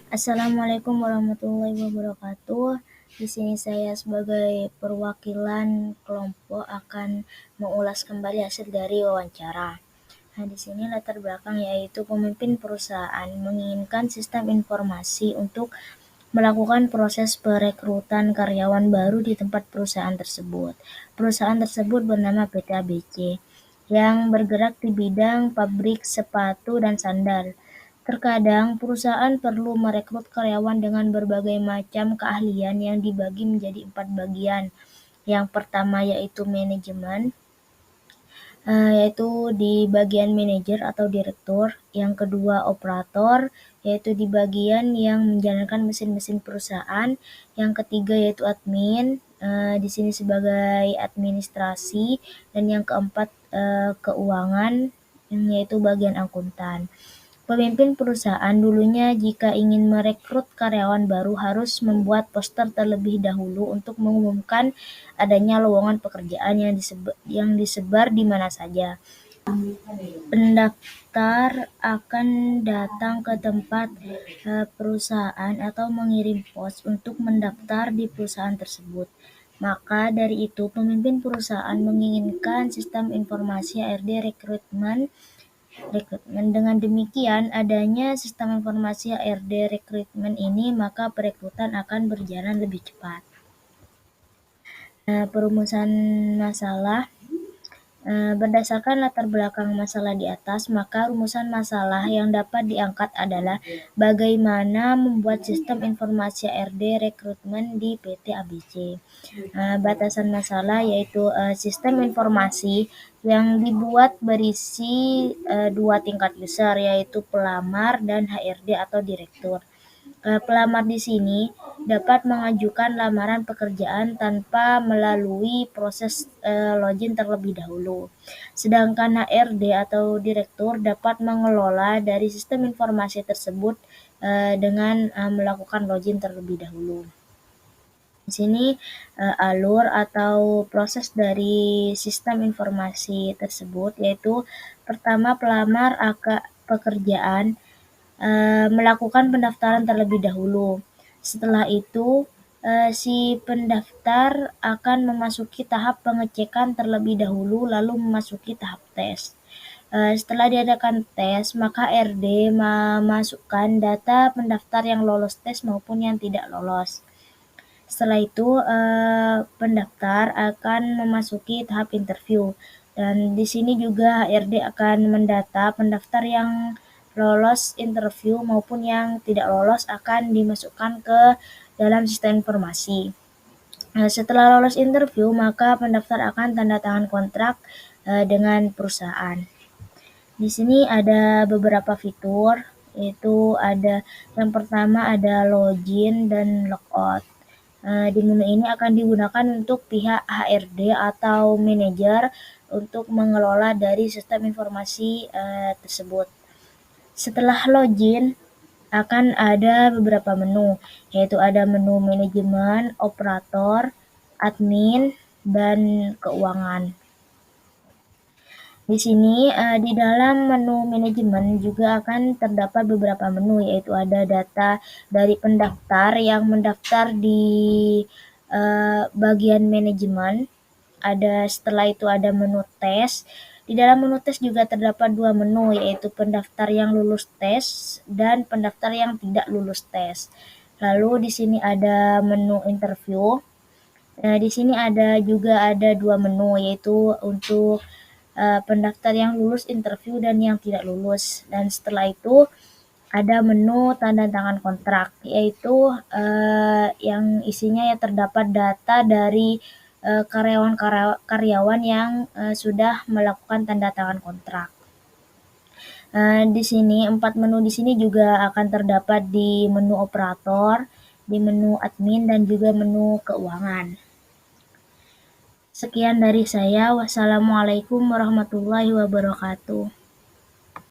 Assalamualaikum warahmatullahi wabarakatuh. Di sini saya sebagai perwakilan kelompok akan mengulas kembali hasil dari wawancara. Nah, di sini latar belakang yaitu pemimpin perusahaan menginginkan sistem informasi untuk melakukan proses perekrutan karyawan baru di tempat perusahaan tersebut. Perusahaan tersebut bernama PT ABC yang bergerak di bidang pabrik sepatu dan sandal. Terkadang perusahaan perlu merekrut karyawan dengan berbagai macam keahlian yang dibagi menjadi 4 bagian. Yang pertama yaitu manajemen, yaitu di bagian manajer atau direktur. Yang kedua operator, yaitu di bagian yang menjalankan mesin-mesin perusahaan. Yang ketiga yaitu admin, di sini sebagai administrasi. Dan yang keempat keuangan, yaitu bagian akuntan. Pemimpin perusahaan dulunya jika ingin merekrut karyawan baru harus membuat poster terlebih dahulu untuk mengumumkan adanya lowongan pekerjaan yang disebar di mana saja. Pendaftar akan datang ke tempat perusahaan atau mengirim pos untuk mendaftar di perusahaan tersebut. Maka dari itu, pemimpin perusahaan menginginkan sistem informasi HRD rekrutmen. Dengan demikian, adanya sistem informasi HRD rekrutmen ini, maka perekrutan akan berjalan lebih cepat. Perumusan masalah. Berdasarkan latar belakang masalah di atas, maka rumusan masalah yang dapat diangkat adalah bagaimana membuat sistem informasi HRD rekrutmen di PT ABC. Batasan masalah yaitu sistem informasi yang dibuat berisi 2 tingkat user, yaitu pelamar dan HRD atau direktur. Pelamar di sini dapat mengajukan lamaran pekerjaan tanpa melalui proses login terlebih dahulu. Sedangkan HRD atau direktur dapat mengelola dari sistem informasi tersebut dengan melakukan login terlebih dahulu. Di sini alur atau proses dari sistem informasi tersebut yaitu pertama pelamar pekerjaan melakukan pendaftaran terlebih dahulu. Setelah itu si pendaftar akan memasuki tahap pengecekan terlebih dahulu lalu memasuki tahap tes. Setelah diadakan tes, maka RD memasukkan data pendaftar yang lolos tes maupun yang tidak lolos. Setelah itu pendaftar akan memasuki tahap interview, dan di sini juga HRD akan mendata pendaftar yang lolos interview maupun yang tidak lolos akan dimasukkan ke dalam sistem informasi. Setelah lolos interview, maka pendaftar akan tanda tangan kontrak dengan perusahaan. Di sini ada beberapa fitur, yaitu ada yang pertama ada login dan logout. Di menu ini akan digunakan untuk pihak HRD atau manajer untuk mengelola dari sistem informasi tersebut. Setelah login, akan ada beberapa menu, yaitu ada menu manajemen, operator, admin, dan keuangan. Di sini di dalam menu manajemen juga akan terdapat beberapa menu, yaitu ada data dari pendaftar yang mendaftar di bagian manajemen. Setelah itu ada menu tes. Di dalam menu tes juga terdapat 2 menu, yaitu pendaftar yang lulus tes dan pendaftar yang tidak lulus tes. Lalu di sini ada menu interview. Di sini juga ada 2 menu, yaitu untuk pendaftar yang lulus interview dan yang tidak lulus. Dan setelah itu ada menu tanda tangan kontrak, yaitu yang isinya ya terdapat data dari karyawan yang sudah melakukan tanda tangan kontrak. Di sini 4 menu di sini juga akan terdapat di menu operator, di menu admin, dan juga menu keuangan. Sekian dari saya. Wassalamualaikum warahmatullahi wabarakatuh.